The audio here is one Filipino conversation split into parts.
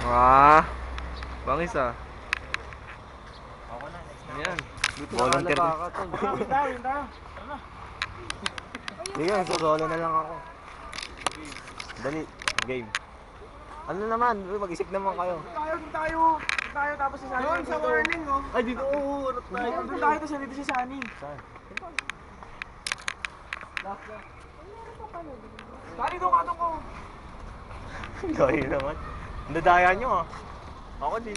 Ah, bangis ah. Ako na, next na. Ayan. Volunteer din. Hinta. Hindi nga, solo na lang ako. Dali, game. Ano naman, mag-isip naman kayo. Tayo. Tapos si Sunny. Doon sa warning, oh. Ay, dito, urot tayo. Doon tayo, tapos nandito si Sunny. Saan? Sunny, doon ka ko. Gaya naman. Nadaya nyo ah. Ako din.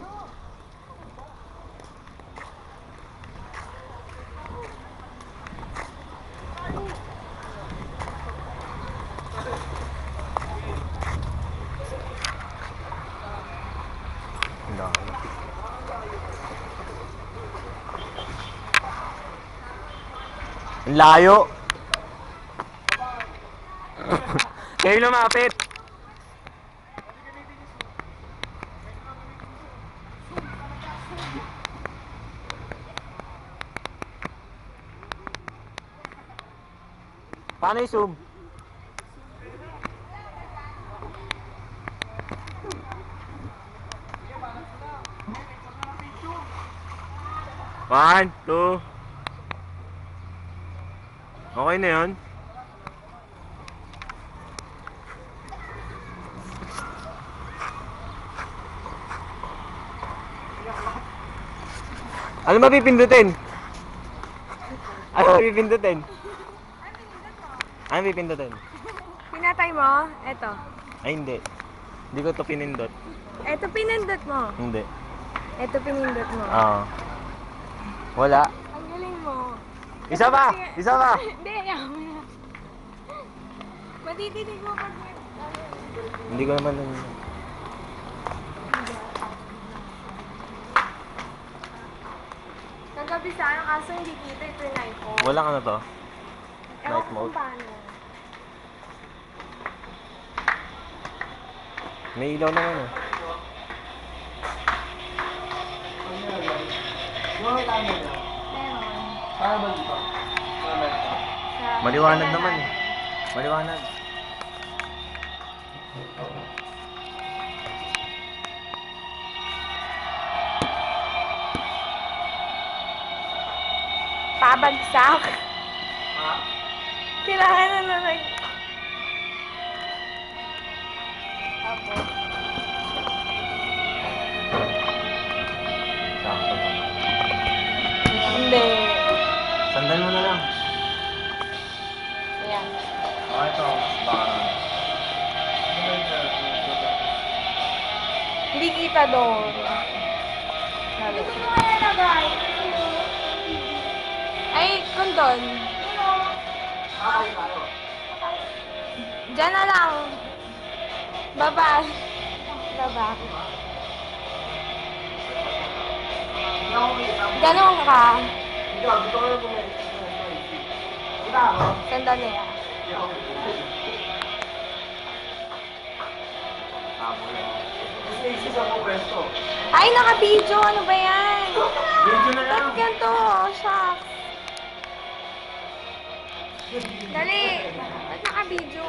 Ang layo. Kayo lumapit. Paano i-zoom? One, two. Okay na yun. Ano ba pipindutin? Ano ba pipindutin? Ano pipindutin? Pinatay mo? Eto. Ay hindi. Hindi ko to pinindot. Eto pinindot mo. Hindi. Eto pinindot mo. Oo. Wala. Ang galing mo. Isa pa! Isa pa! Hindi, ayaw mo na. Matitinig mo pag may... Hindi ko naman Kagabi sana kaso hindi kita ito yung night mode. Walang ano to? Ewan Night ko mode? kung paano. May ilaw naman eh. Meron. Maliwanag naman eh. Maliwanag. Pabagsak. Kailangan na lang. Tapos. Sakto ba? Hindi. Sandal mo na lang. Ayan. Ito. Baka. Hindi kita doon. Lalo. Dito mo kaya nagay. Ay, kung doon. Diyan na lang. Baba. Baba. Ganon ka. Sandali ah. Ay, naka-video. Ano ba yan? Video na lang. Ba't ganito? Shucks. Dali. Ba't naka-video?